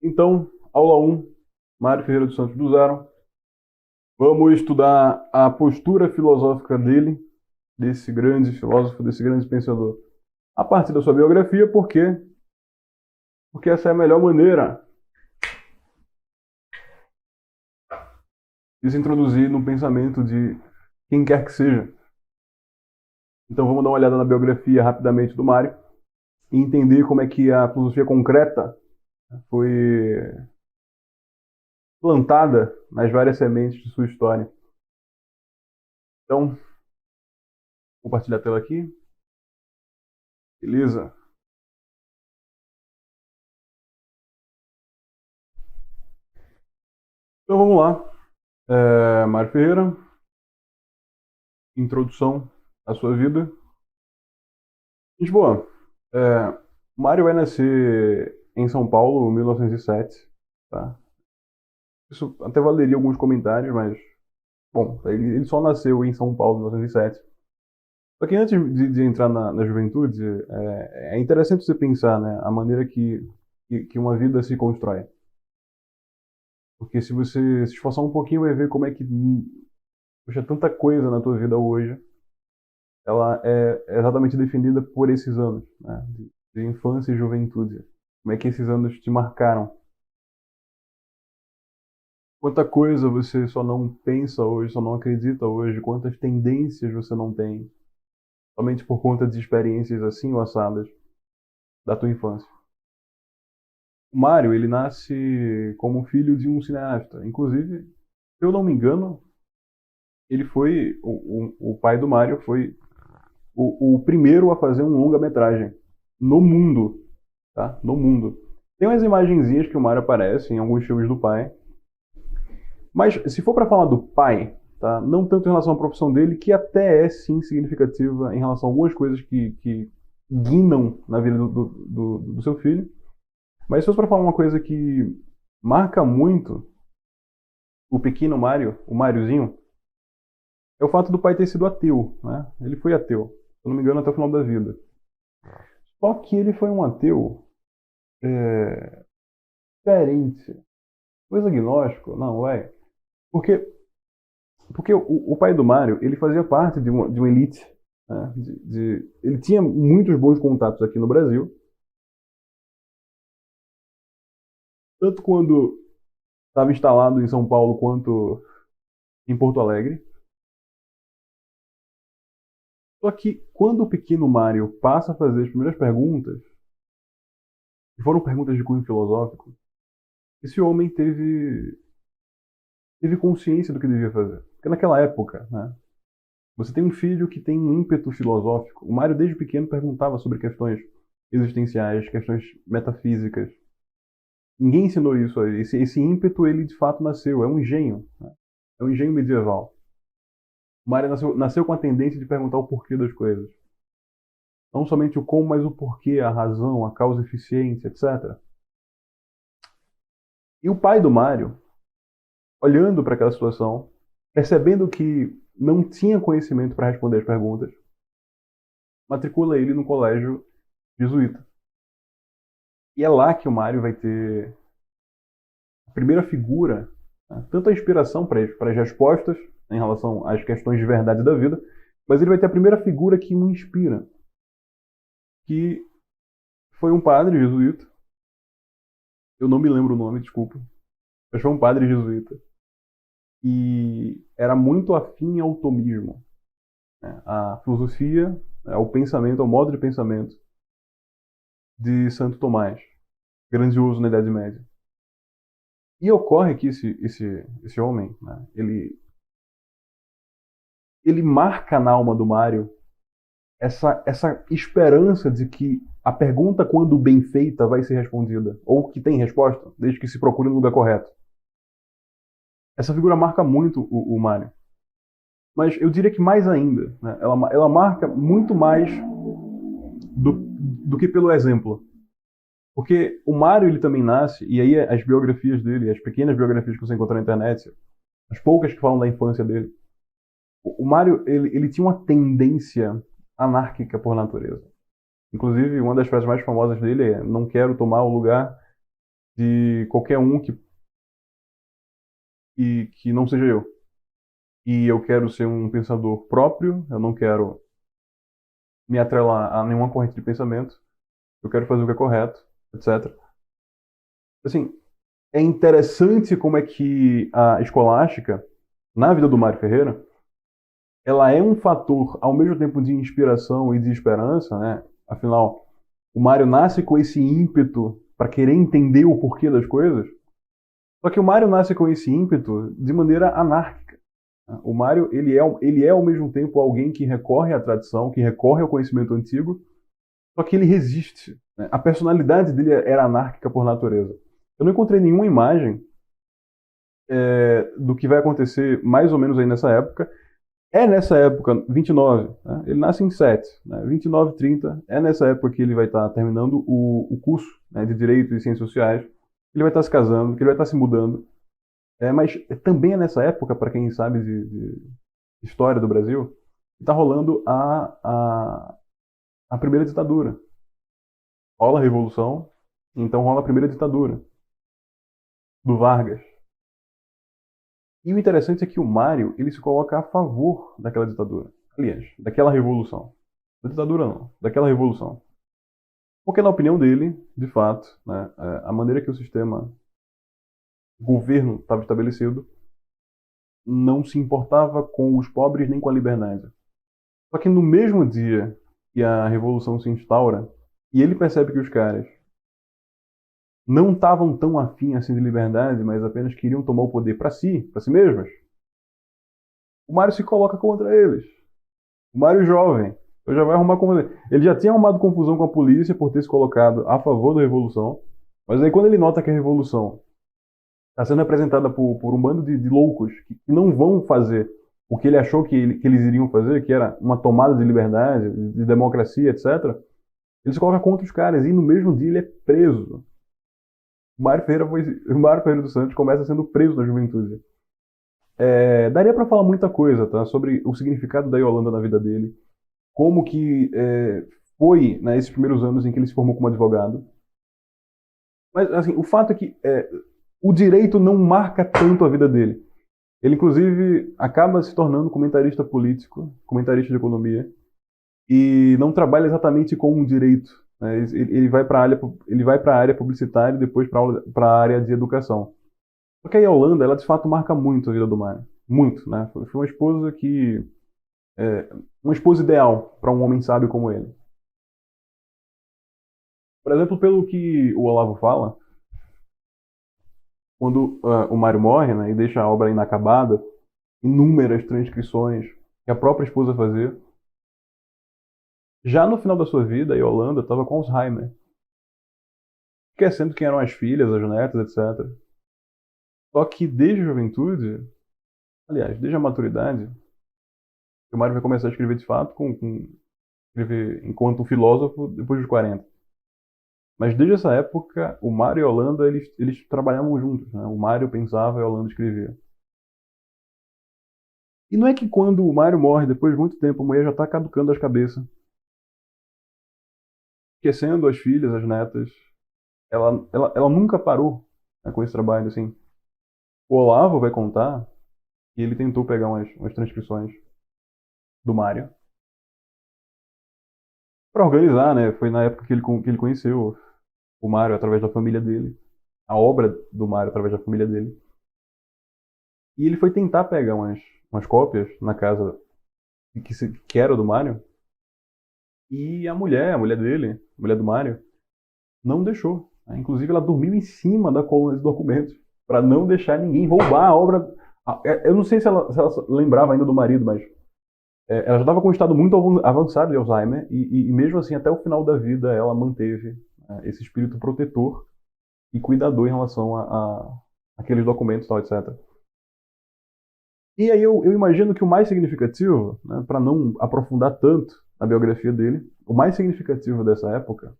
Então, aula 1, Mário Ferreira dos Santos do Zero. Vamos estudar a postura filosófica dele, desse grande filósofo, desse grande pensador. A partir da sua biografia, por quê? Porque essa é a melhor maneira de se introduzir no pensamento de quem quer que seja. Então vamos dar uma olhada na biografia rapidamente do Mário e entender como é que a filosofia concreta foi plantada nas várias sementes de sua história. Então, vou compartilhar a tela aqui. Beleza? Então vamos lá. Mário Ferreira, introdução à sua vida. Gente boa, Mário vai nascer em São Paulo em 1907, tá? Isso até valeria alguns comentários, mas, bom, ele só nasceu em São Paulo em 1907. Só que antes de entrar na juventude, é interessante você pensar, né, a maneira que uma vida se constrói. Porque se você se esforçar um pouquinho, vai ver como é que, poxa, tanta coisa na tua vida hoje, ela é exatamente definida por esses anos, né, de infância e juventude. Como é que esses anos te marcaram? Quanta coisa você só não pensa hoje, só não acredita hoje, quantas tendências você não tem, somente por conta de experiências assim ou assadas da tua infância. O Mário, ele nasce como filho de um cineasta. Inclusive, se eu não me engano, ele foi, o pai do Mário foi o primeiro a fazer um longa-metragem no mundo, tá? No mundo. Tem umas imagenzinhas que o Mário aparece em alguns filmes do pai, mas se for para falar do pai, tá? Não tanto em relação à profissão dele, que até é sim significativa em relação a algumas coisas que guinam na vida do seu filho, mas se fosse para falar uma coisa que marca muito o pequeno Mário, o Máriozinho, é o fato do pai ter sido ateu, né? Ele foi ateu, se eu não me engano, até o final da vida. Só que ele foi um ateu diferente. Coisa agnóstico, não é? Porque, porque o pai do Mário, ele fazia parte de uma elite, né? Ele tinha muitos bons contatos aqui no Brasil, tanto quando estava instalado em São Paulo quanto em Porto Alegre. Só que quando o pequeno Mário passa a fazer as primeiras perguntas, que foram perguntas de cunho filosófico, esse homem teve consciência do que devia fazer. Porque naquela época, né, você tem um filho que tem um ímpeto filosófico. O Mário, desde pequeno, perguntava sobre questões existenciais, questões metafísicas. Ninguém ensinou isso a ele. Esse ímpeto, ele de fato nasceu. É um engenho. Né? É um engenho medieval. O Mário nasceu com a tendência de perguntar o porquê das coisas. Não somente o como, mas o porquê, a razão, a causa eficiente, etc. E o pai do Mário, olhando para aquela situação, percebendo que não tinha conhecimento para responder as perguntas, matricula ele no colégio jesuíta. E é lá que o Mário vai ter a primeira figura, né, tanto a inspiração para as respostas em relação às questões de verdade da vida, mas ele vai ter a primeira figura que o inspira, que foi um padre jesuíta. Eu não me lembro o nome, desculpa. Mas foi um padre jesuíta. E era muito afim ao tomismo, né? A filosofia, né, ao pensamento, ao modo de pensamento de Santo Tomás, grandioso na Idade Média. E ocorre que esse homem, né, ele marca na alma do Mário essa esperança de que a pergunta, quando bem feita, vai ser respondida, ou que tem resposta, desde que se procure no lugar correto. Essa figura marca muito o Mário. Mas eu diria que mais ainda, né, ela marca muito mais do que pelo exemplo. Porque o Mário, ele também nasce, e aí as biografias dele, as pequenas biografias que você encontra na internet, as poucas que falam da infância dele, o Mário, ele tinha uma tendência anárquica por natureza. Inclusive, uma das frases mais famosas dele é: não quero tomar o lugar de qualquer um que não seja eu. E eu quero ser um pensador próprio, eu não quero me atrelar a nenhuma corrente de pensamento, eu quero fazer o que é correto, etc. Assim, é interessante como é que a escolástica, na vida do Mário Ferreira, ela é um fator ao mesmo tempo de inspiração e de esperança, né? Afinal, o Mário nasce com esse ímpeto para querer entender o porquê das coisas, só que o Mário nasce com esse ímpeto de maneira anárquica. O Mário, ele é ao mesmo tempo alguém que recorre à tradição, que recorre ao conhecimento antigo, só que ele resiste, né? A personalidade dele era anárquica por natureza. Eu não encontrei nenhuma imagem do que vai acontecer mais ou menos aí nessa época. É nessa época, 29, né? Ele nasce em 7, né? 29, 30, é nessa época que ele vai estar terminando o curso, né, de Direito e Ciências Sociais, ele vai estar se casando, que ele vai estar se mudando. Mas também é nessa época, para quem sabe de história do Brasil, que está rolando a primeira ditadura. Rola a Revolução, então rola a primeira ditadura, do Vargas. E o interessante é que o Mário, ele se coloca a favor daquela ditadura. Aliás, daquela revolução. Da ditadura não, daquela revolução. Porque na opinião dele, de fato, né, a maneira que o sistema governo estava estabelecido não se importava com os pobres nem com a liberdade. Só que no mesmo dia que a revolução se instaura, e ele percebe que os caras não estavam tão afim assim de liberdade, mas apenas queriam tomar o poder para si mesmos, o Mário se coloca contra eles. O Mário jovem, eu já vai arrumar confusão. Ele já tinha arrumado confusão com a polícia por ter se colocado a favor da revolução, mas aí quando ele nota que a revolução está sendo representada por um bando de loucos que não vão fazer o que ele achou que eles iriam fazer, que era uma tomada de liberdade, de democracia, etc., ele se coloca contra os caras e no mesmo dia ele é preso. O Mário Ferreira dos Santos começa sendo preso na juventude. Daria para falar muita coisa, tá? Sobre o significado da Yolanda na vida dele, como que foi, né, esses primeiros anos em que ele se formou como advogado. Mas, assim, o fato é que o direito não marca tanto a vida dele. Ele, inclusive, acaba se tornando comentarista político, comentarista de economia, e não trabalha exatamente com o direito, né? Ele vai para a área publicitária e depois para a área de educação. Porque a Yolanda, ela de fato marca muito a vida do Mário. Muito, né? Foi uma esposa que... uma esposa ideal para um homem sábio como ele. Por exemplo, pelo que o Olavo fala, quando o Mário morre, né, e deixa a obra inacabada, inúmeras transcrições que a própria esposa fazia, já no final da sua vida, a Yolanda estava com Alzheimer, esquecendo quem eram as filhas, as netas, etc. Só que desde a juventude, aliás, desde a maturidade, o Mário vai começar a escrever de fato, escrever enquanto um filósofo depois dos 40. Mas desde essa época, o Mário e a Yolanda, eles trabalhavam juntos, né? O Mário pensava e a Yolanda escrevia. E não é que quando o Mário morre, depois de muito tempo, a mulher já está caducando as cabeças, esquecendo as filhas, as netas. Ela nunca parou, né, com esse trabalho, assim. O Olavo vai contar que ele tentou pegar umas transcrições do Mário para organizar, né? Foi na época que ele conheceu o Mário através da família dele, a obra do Mário através da família dele. E ele foi tentar pegar umas cópias na casa que era do Mário, e a mulher dele, a mulher do Mário, não deixou, né? Inclusive, ela dormiu em cima da coluna de documentos para não deixar ninguém roubar a obra. Eu não sei se ela lembrava ainda do marido, mas ela já estava com um estado muito avançado de Alzheimer e mesmo assim, até o final da vida, ela manteve esse espírito protetor e cuidador em relação a aqueles documentos, tal, etc. E aí eu imagino que o mais significativo, né, para não aprofundar tanto na biografia dele, o mais significativo dessa época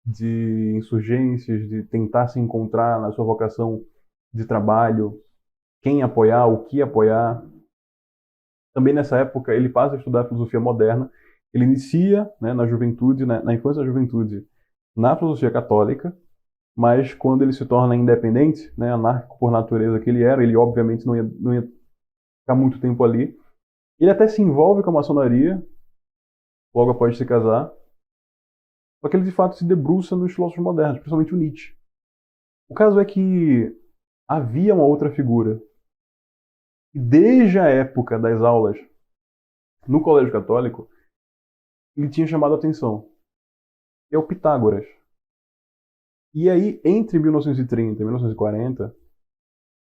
de insurgências, de tentar se encontrar na sua vocação de trabalho, quem apoiar, o que apoiar. Também nessa época ele passa a estudar filosofia moderna. Ele inicia, né, na juventude, na infância e juventude, na filosofia católica. mas quando ele se torna independente, né, anárquico por natureza que ele era, ele obviamente não ia ficar muito tempo ali. Ele até se envolve com a maçonaria, logo após se casar, só que ele de fato se debruça nos filósofos modernos, principalmente o Nietzsche. O caso é que havia uma outra figura, e desde a época das aulas no Colégio Católico, ele tinha chamado a atenção, que é o Pitágoras. E aí, entre 1930 e 1940,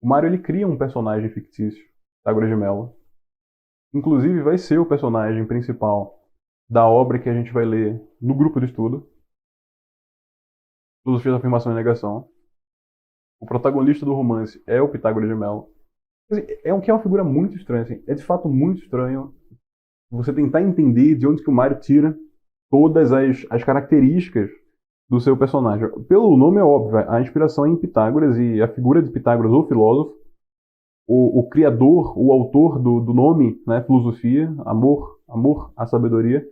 o Mário ele cria um personagem fictício, Pitágoras de Melo. Inclusive, vai ser o personagem principal da obra que a gente vai ler no grupo de estudo, Filosofia da Afirmação e Negação. O protagonista do romance é o Pitágoras de Melo. É uma figura muito estranha. Assim. É de fato muito estranho você tentar entender de onde que o Mário tira todas as características do seu personagem. Pelo nome é óbvio, a inspiração é em Pitágoras e a figura de Pitágoras, o filósofo, o criador, o autor do nome, né, filosofia, amor à sabedoria,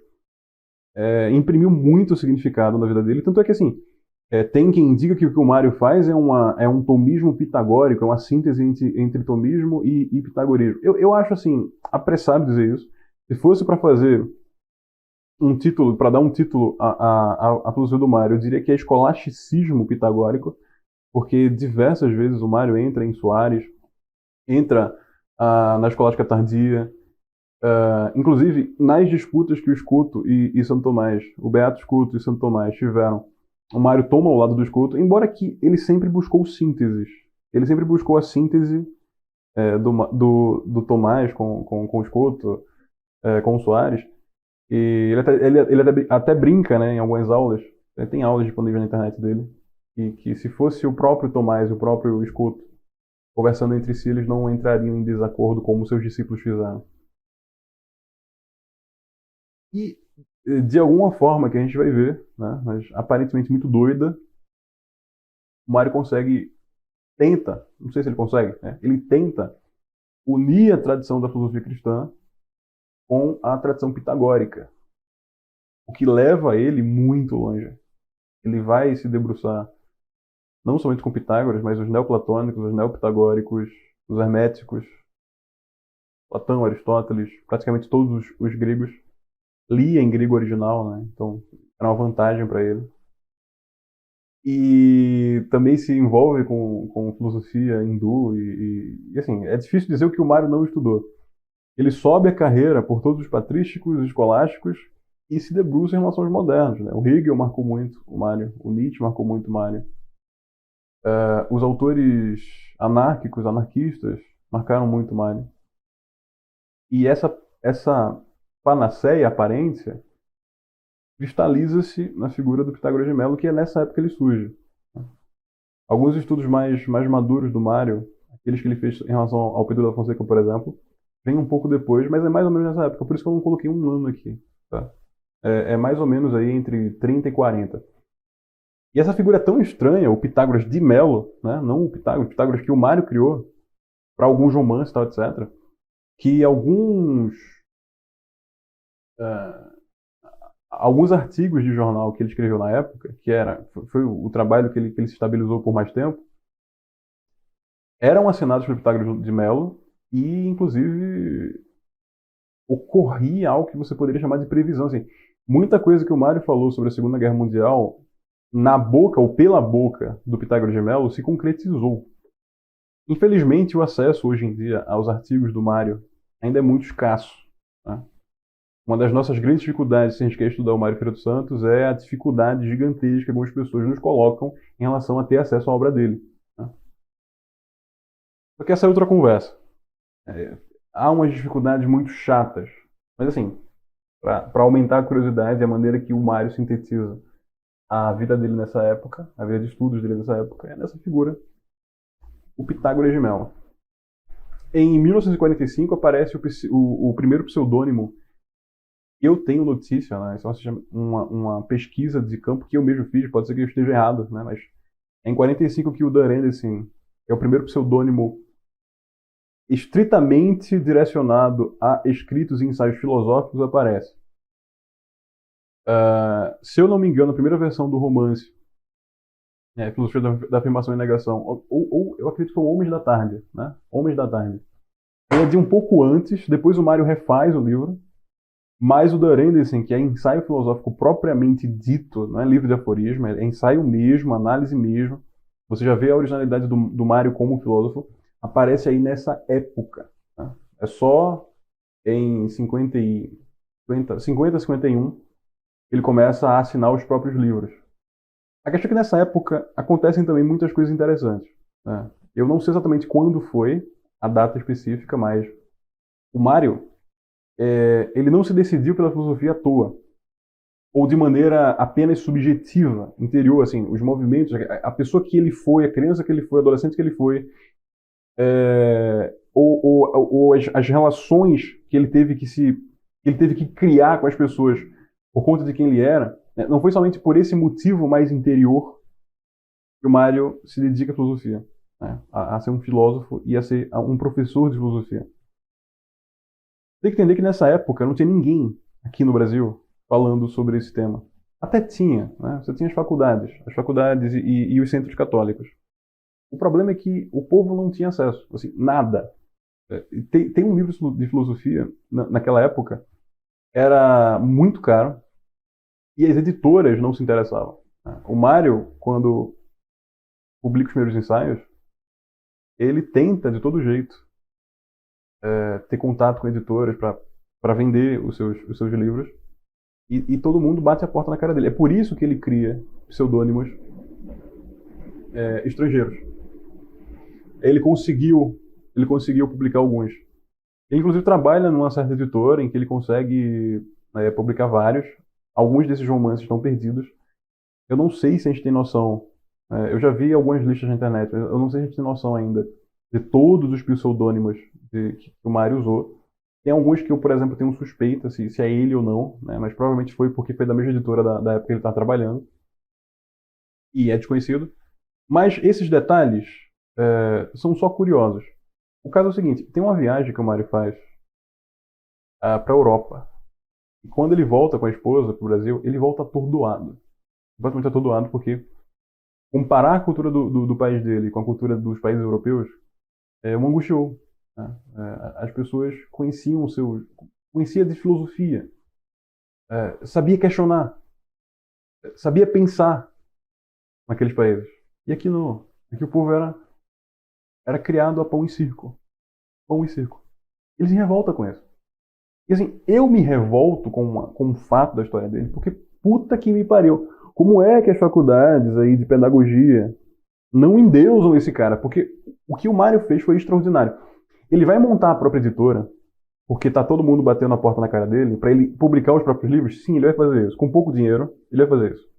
imprimiu muito significado na vida dele. Tanto é que, assim, tem quem diga que o que o Mário faz é um tomismo pitagórico, é uma síntese entre tomismo e pitagorismo. Eu acho, assim, apressado dizer isso. Se fosse para fazer um título, para dar um título à filosofia do Mário, eu diria que é escolasticismo pitagórico, porque diversas vezes o Mário entra em Soares, entra na escolástica tardia, inclusive nas disputas que o Escuto e Santo Tomás, o Beato Escuto e Santo Tomás tiveram, o Mário toma o lado do Escuto, embora que ele sempre buscou sínteses. Ele sempre buscou a síntese do Tomás com o Escuto, com o Soares. E ele até brinca, né, em algumas aulas, tem aulas disponíveis na internet dele, e que se fosse o próprio Tomás e o próprio Escuto conversando entre si, eles não entrariam em desacordo como seus discípulos fizeram. E, de alguma forma que a gente vai ver, né, mas aparentemente muito doida, o Mário tenta, não sei se ele consegue, né, ele tenta unir a tradição da filosofia cristã com a tradição pitagórica, o que leva ele muito longe. Ele vai se debruçar não somente com Pitágoras, mas os neoplatônicos, os neopitagóricos, os herméticos, Platão, Aristóteles, praticamente todos os gregos, lia em grego original, né? Então era uma vantagem para ele. E também se envolve com filosofia hindu e assim, é difícil dizer o que o Mário não estudou. Ele sobe a carreira por todos os patrísticos, escolásticos e se debruça em relação aos modernos, né? O Hegel marcou muito o Mário, o Nietzsche marcou muito o Mário. Os autores anárquicos, anarquistas, marcaram muito o Mário. E essa panaceia, aparência, cristaliza-se na figura do Pitágoras de Melo, que é nessa época que ele surge. Alguns estudos mais maduros do Mário, aqueles que ele fez em relação ao Pedro da Fonseca, por exemplo, vem um pouco depois, mas é mais ou menos nessa época, por isso que eu não coloquei um ano aqui. Tá? É mais ou menos aí entre 30 e 40. E essa figura é tão estranha, o Pitágoras de Melo, né? Não o Pitágoras que o Mário criou, para alguns romances, tal, etc., que alguns artigos de jornal que ele escreveu na época, foi o trabalho que ele se estabilizou por mais tempo, eram assinados pelo Pitágoras de Melo e, inclusive, ocorria algo que você poderia chamar de previsão. Assim, muita coisa que o Mário falou sobre a Segunda Guerra Mundial, na boca ou pela boca do Pitágoras de Melo, se concretizou. Infelizmente, o acesso hoje em dia aos artigos do Mário ainda é muito escasso. Né? Uma das nossas grandes dificuldades, se a gente quer estudar o Mário Ferreira dos Santos, é a dificuldade gigantesca que algumas pessoas nos colocam em relação a ter acesso à obra dele. Né? Só que essa é outra conversa. Há umas dificuldades muito chatas. Mas assim, para aumentar a curiosidade e a maneira que o Mário sintetiza a vida dele nessa época, a vida de estudos dele nessa época, é nessa figura, o Pitágoras de Melo. Em 1945 aparece o primeiro pseudônimo. Eu tenho notícia, né? Isso é uma pesquisa de campo que eu mesmo fiz, pode ser que eu esteja errado, né? Mas é em 45 que o Dan Anderson é o primeiro pseudônimo estritamente direcionado a escritos e ensaios filosóficos aparece. Se eu não me engano, a primeira versão do romance Filosofia da afirmação e negação. Ou eu acredito que foi o Homens da Tarde, né? Homens da Tarde. Ele é de um pouco antes, depois o Mário refaz o livro, mas o Dörendesen, que é ensaio filosófico propriamente dito, não é livro de aforismo, é ensaio mesmo, análise mesmo, você já vê a originalidade do Mário como filósofo, aparece aí nessa época. Tá? É só em 51 ele começa a assinar os próprios livros. A questão é que nessa época acontecem também muitas coisas interessantes. Né? Eu não sei exatamente quando foi a data específica, mas o Mário, ele não se decidiu pela filosofia à toa, ou de maneira apenas subjetiva, interior, assim, os movimentos, a pessoa que ele foi, a criança que ele foi, o adolescente que ele foi, ou as relações que ele teve que criar com as pessoas por conta de quem ele era, né? Não foi somente por esse motivo mais interior que o Mário se dedica à filosofia, né? A ser um filósofo e a ser um professor de filosofia. Tem que entender que nessa época não tinha ninguém aqui no Brasil falando sobre esse tema. Até tinha, né? Você tinha as faculdades e os centros católicos. O problema é que o povo não tinha acesso, assim, nada. Tem um livro de filosofia, naquela época, era muito caro e as editoras não se interessavam. Né? O Mário, quando publica os primeiros ensaios, ele tenta, de todo jeito, ter contato com editoras para vender os seus livros e todo mundo bate a porta na cara dele. É por isso que ele cria pseudônimos estrangeiros. Ele conseguiu publicar alguns. Ele, inclusive, trabalha numa certa editora em que ele consegue publicar vários. Alguns desses romances estão perdidos. Eu não sei se a gente tem noção. Eu já vi algumas listas na internet, mas eu não sei se a gente tem noção ainda de todos os pseudônimos que o Mário usou. Tem alguns que eu, por exemplo, tenho suspeita se é ele ou não, né? Mas provavelmente foi porque foi da mesma editora da época que ele estava trabalhando. E é desconhecido. Mas esses detalhes são só curiosos. O caso é o seguinte: tem uma viagem que o Mário faz para a Europa. E quando ele volta com a esposa para o Brasil, ele volta atordoado. Completamente atordoado, porque comparar a cultura do país dele com a cultura dos países europeus o angustiou. Né? As pessoas conhecia de filosofia, sabia questionar, sabia pensar naqueles países. E aqui não. Aqui o povo era criado a pão e circo. Pão e circo. Ele se revolta com isso. E assim, eu me revolto com um fato da história dele, porque puta que me pariu. Como é que as faculdades aí de pedagogia não endeusam esse cara? Porque o que o Mário fez foi extraordinário. Ele vai montar a própria editora, porque tá todo mundo batendo a porta na cara dele, para ele publicar os próprios livros. Sim, ele vai fazer isso. Com pouco dinheiro, ele vai fazer isso.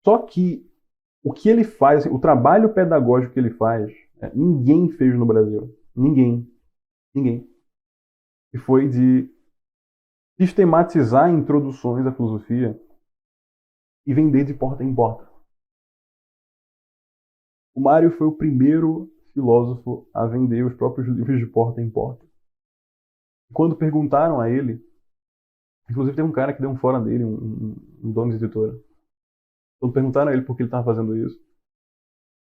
Só que o que ele faz, o trabalho pedagógico que ele faz, ninguém fez no Brasil. Ninguém. Ninguém. E foi de sistematizar introduções à filosofia e vender de porta em porta. O Mário foi o primeiro filósofo a vender os próprios livros de porta em porta. Quando perguntaram a ele, inclusive tem um cara que deu um fora dele, um dono de editora. Quando perguntaram a ele por que ele estava fazendo isso,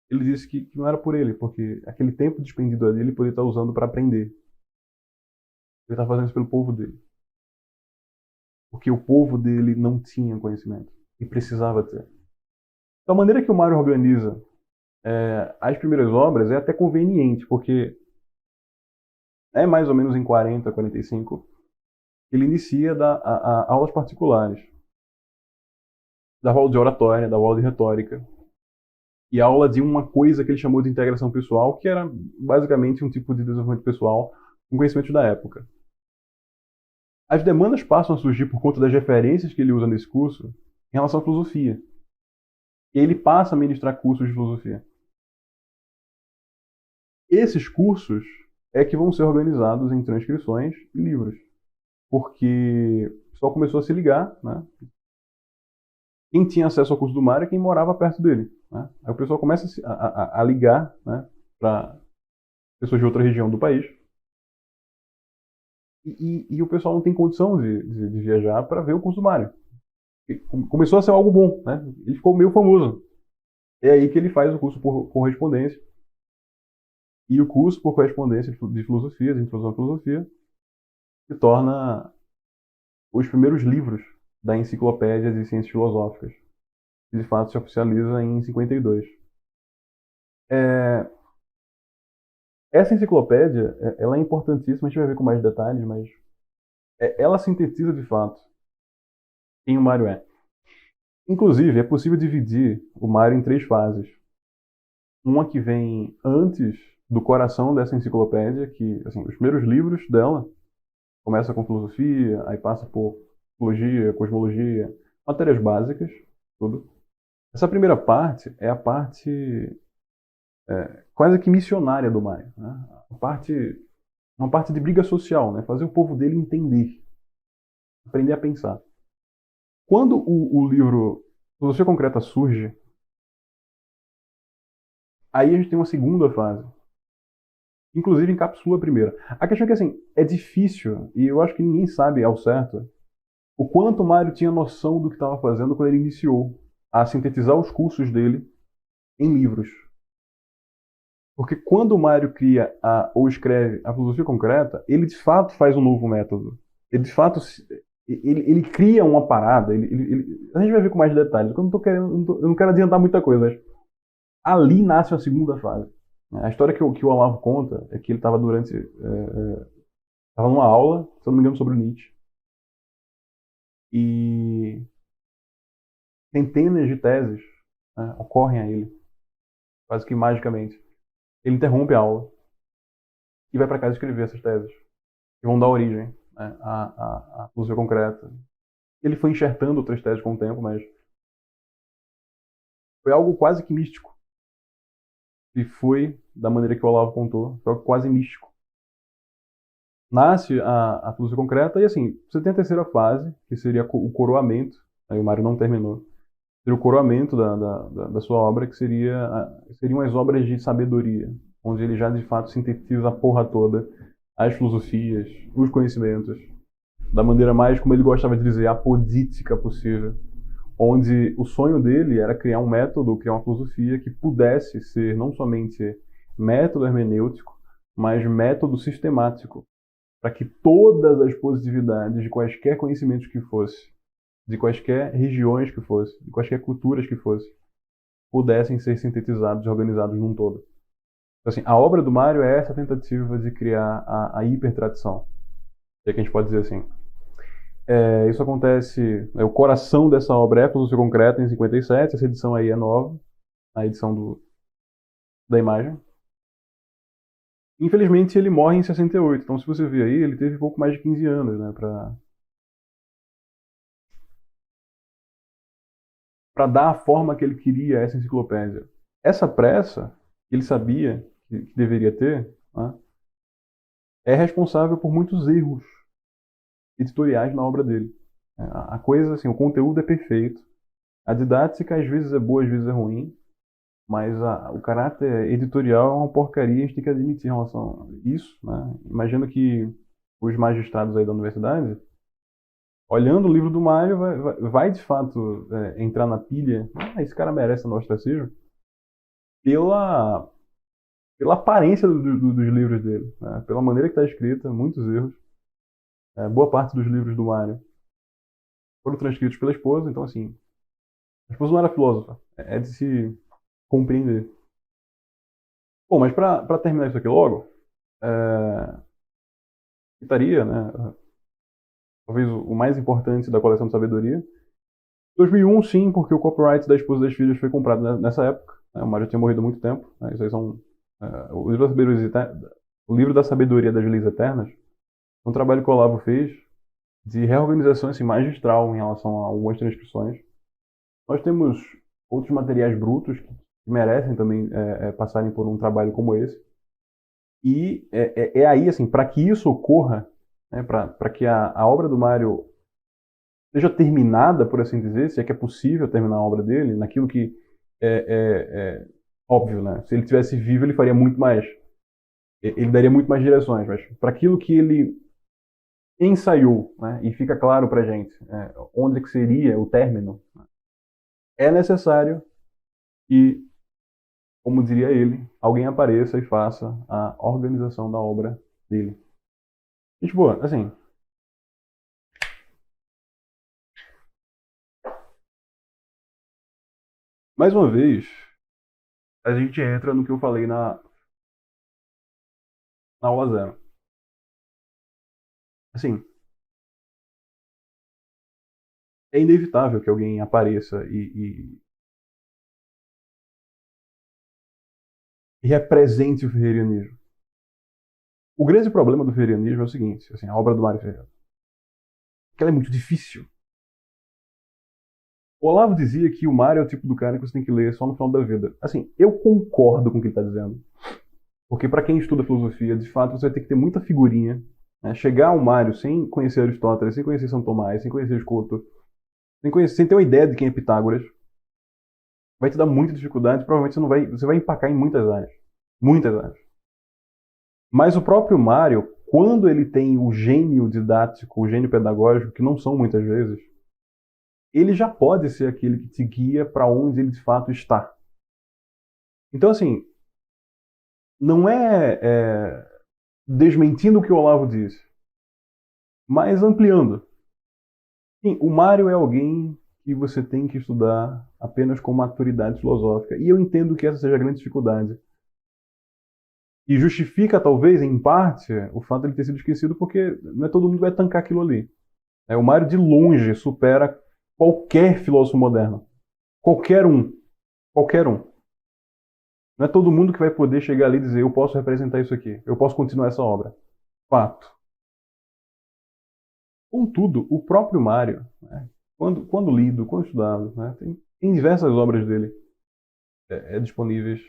ele disse que não era por ele, porque aquele tempo despendido ali ele poderia estar usando para aprender. Ele estava fazendo isso pelo povo dele. Porque o povo dele não tinha conhecimento e precisava ter. Então, a maneira que o Mário organiza as primeiras obras é até conveniente, porque é mais ou menos em 40, 45, ele inicia a aulas particulares. Dava aula de oratória, dava aula de retórica. E aula de uma coisa que ele chamou de integração pessoal, que era basicamente um tipo de desenvolvimento pessoal com conhecimentos da época. As demandas passam a surgir por conta das referências que ele usa nesse curso em relação à filosofia. E ele passa a ministrar cursos de filosofia. Esses cursos é que vão ser organizados em transcrições e livros. Porque o pessoal começou a se ligar, né? Quem tinha acesso ao curso do Mário é quem morava perto dele. Né? Aí o pessoal começa a ligar, né, para pessoas de outra região do país. E o pessoal não tem condição de viajar para ver o curso do Mário. Começou a ser algo bom. Né? Ele ficou meio famoso. É aí que ele faz o curso por correspondência. E o curso por correspondência de filosofia, de introdução à filosofia, se torna os primeiros livros da Enciclopédia de Ciências Filosóficas, que de fato se oficializa em 52. É, essa enciclopédia, ela é importantíssima, a gente vai ver com mais detalhes, mas ela sintetiza de fato quem o Mário é. Inclusive, é possível dividir o Mário em três fases. Uma que vem antes do coração dessa enciclopédia, que, assim, os primeiros livros dela começa com filosofia, aí passa por psicologia, cosmologia, matérias básicas, tudo. Essa primeira parte é a parte quase que missionária do Mário, né? Uma parte de briga social, né? Fazer o povo dele entender, aprender a pensar. Quando o livro Filosofia Concreta surge, aí a gente tem uma segunda fase. Inclusive encapsula a primeira. A questão é que, assim, é difícil, e eu acho que ninguém sabe ao certo, o quanto o Mário tinha noção do que estava fazendo quando ele iniciou a sintetizar os cursos dele em livros. Porque quando o Mário cria ou escreve a filosofia concreta, ele de fato faz um novo método. Ele de fato ele cria uma parada. A gente vai ver com mais detalhes. Eu não, tô querendo, eu não quero adiantar muita coisa, mas ali nasce a segunda fase. A história que o Olavo conta é que ele estava estava numa aula, se eu não me engano, sobre o Nietzsche. E centenas de teses, né, ocorrem a ele, quase que magicamente. Ele interrompe a aula e vai para casa escrever essas teses, que vão dar origem, né, à filosofia concreta. Ele foi enxertando outras teses com o tempo, mas foi algo quase que místico. E foi, da maneira que o Olavo contou, foi algo quase místico. Nasce a filosofia concreta e, assim, você tem a terceira fase, que seria o coroamento. Aí o Mário não terminou. Seria o coroamento da sua obra, que seriam as obras de sabedoria, onde ele já de fato sintetiza a porra toda, as filosofias, os conhecimentos, da maneira mais, como ele gostava de dizer, apodítica possível, onde o sonho dele era criar um método, criar uma filosofia que pudesse ser não somente método hermenêutico, mas método sistemático, para que todas as positividades de quaisquer conhecimentos que fosse, de quaisquer regiões que fosse, de quaisquer culturas que fosse, pudessem ser sintetizados e organizados num todo. Então, assim, a obra do Mário é essa tentativa de criar a hipertradição, é que a gente pode dizer assim. Isso acontece, o coração dessa obra é a Filosofia Concreta em 57, essa edição aí é nova, a edição da imagem. Infelizmente ele morre em 68, então se você ver aí, ele teve pouco mais de 15 anos, né, para dar a forma que ele queria a essa enciclopédia. Essa pressa, que ele sabia que deveria ter, né, é responsável por muitos erros editoriais na obra dele. A coisa, assim, o conteúdo é perfeito, a didática às vezes é boa, às vezes é ruim, mas o caráter editorial é uma porcaria, a gente tem que admitir em relação a isso, né? Imagino que os magistrados aí da universidade, olhando o livro do Mário, vai de fato entrar na pilha. Esse cara merece no ostracismo pela, pela aparência dos livros dele, né? Pela maneira que está escrita, muitos erros. Boa parte dos livros do Mário foram transcritos pela esposa, então assim, a esposa não era filósofa, é de se compreender. Bom, mas para terminar isso aqui logo, citaria, né, talvez o mais importante da coleção de sabedoria. 2001, sim, porque o copyright da esposa e das filhas foi comprado nessa época. Né, o Mário tinha morrido há muito tempo. Né, isso aí são o livro da sabedoria, o livro da sabedoria das leis eternas. Um trabalho que o Olavo fez de reorganização assim, magistral em relação a algumas transcrições. Nós temos outros materiais brutos que merecem também passarem por um trabalho como esse. E aí, assim, para que isso ocorra, né, para que a obra do Mário seja terminada, por assim dizer, se é que é possível terminar a obra dele, naquilo que é óbvio, né? Se ele tivesse vivo, ele faria muito mais. Ele daria muito mais direções, mas para aquilo que ele ensaiou, né, e fica claro para gente onde que seria o término, é necessário que como diria ele, alguém apareça e faça a organização da obra dele. Gente boa, assim, mais uma vez, a gente entra no que eu falei na aula zero. Assim, é inevitável que alguém apareça e represente o ferreirismo. O grande problema do ferreirismo é o seguinte, assim, a obra do Mário Ferreira, que ela é muito difícil. O Olavo dizia que o Mário é o tipo do cara que você tem que ler só no final da vida. Assim, eu concordo com o que ele está dizendo. Porque para quem estuda filosofia, de fato, você vai ter que ter muita figurinha. Né? Chegar ao Mário sem conhecer Aristóteles, sem conhecer São Tomás, sem conhecer Escoto, sem ter uma ideia de quem é Pitágoras, vai te dar muita dificuldade. Provavelmente você vai empacar em muitas áreas. Muitas áreas. Mas o próprio Mário, quando ele tem o gênio didático, o gênio pedagógico, que não são muitas vezes, ele já pode ser aquele que te guia para onde ele de fato está. Então, assim, não é desmentindo o que o Olavo disse, mas ampliando. Sim, o Mário é alguém que você tem que estudar apenas com maturidade filosófica. E eu entendo que essa seja a grande dificuldade. E justifica, talvez, em parte, o fato de ele ter sido esquecido, porque não é todo mundo que vai tancar aquilo ali. O Mário, de longe, supera qualquer filósofo moderno. Qualquer um. Qualquer um. Não é todo mundo que vai poder chegar ali e dizer: eu posso representar isso aqui, eu posso continuar essa obra. Fato. Contudo, o próprio Mário, né, quando lido, quando estudado, né, tem diversas obras dele disponíveis.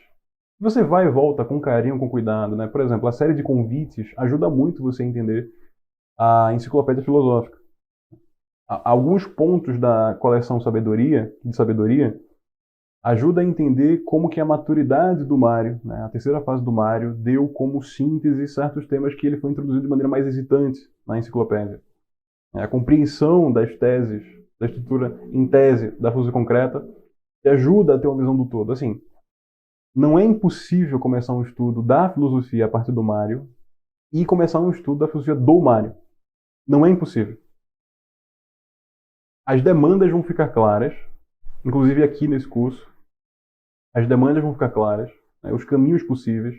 Você vai e volta com carinho, com cuidado. Né? Por exemplo, a série de convites ajuda muito você a entender a enciclopédia filosófica. Alguns pontos da coleção de sabedoria ajuda a entender como que a maturidade do Mário, né, a terceira fase do Mário, deu como síntese certos temas que ele foi introduzido de maneira mais hesitante na enciclopédia. A compreensão das teses, da estrutura em tese da filosofia concreta, que ajuda a ter uma visão do todo. Assim, não é impossível começar um estudo da filosofia a partir do Mário e começar um estudo da filosofia do Mário. Não é impossível. As demandas vão ficar claras, inclusive aqui nesse curso, as demandas vão ficar claras, né, os caminhos possíveis.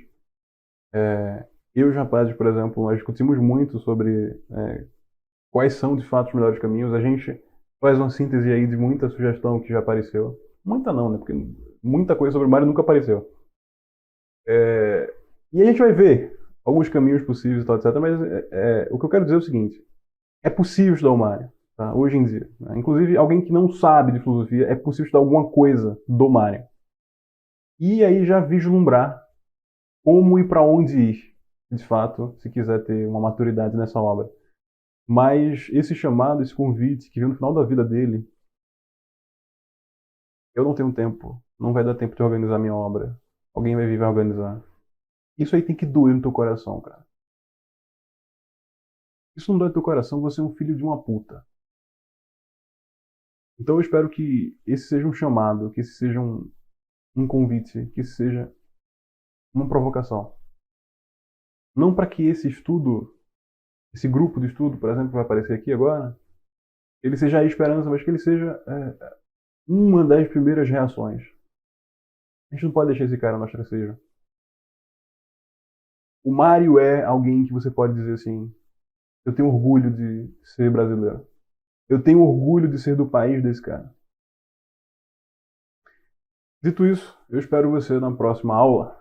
Eu e os rapazes, por exemplo, nós discutimos muito sobre quais são de fato os melhores caminhos. A gente faz uma síntese aí de muita sugestão que já apareceu. Muita não, né? Porque muita coisa sobre o Mário nunca apareceu. E a gente vai ver alguns caminhos possíveis e tal, etc. Mas o que eu quero dizer é o seguinte: é possível estudar o Mário, tá? Hoje em dia. Né? Inclusive, alguém que não sabe de filosofia, é possível estudar alguma coisa do Mário. E aí já vislumbrar como e para onde ir, de fato, se quiser ter uma maturidade nessa obra. Mas esse chamado, esse convite que veio no final da vida dele, eu não tenho tempo. Não vai dar tempo de organizar minha obra. Alguém vai vir e vai organizar. Isso aí tem que doer no teu coração, cara. Isso não dói no teu coração, você é um filho de uma puta. Então eu espero que esse seja um chamado, que esse seja um convite, que esse seja uma provocação. Não para que esse estudo, esse grupo de estudo, por exemplo, que vai aparecer aqui agora, ele seja a esperança, mas que ele seja uma das primeiras reações. A gente não pode deixar esse cara no ostracismo. O Mário é alguém que você pode dizer assim: eu tenho orgulho de ser brasileiro. Eu tenho orgulho de ser do país desse cara. Dito isso, eu espero você na próxima aula.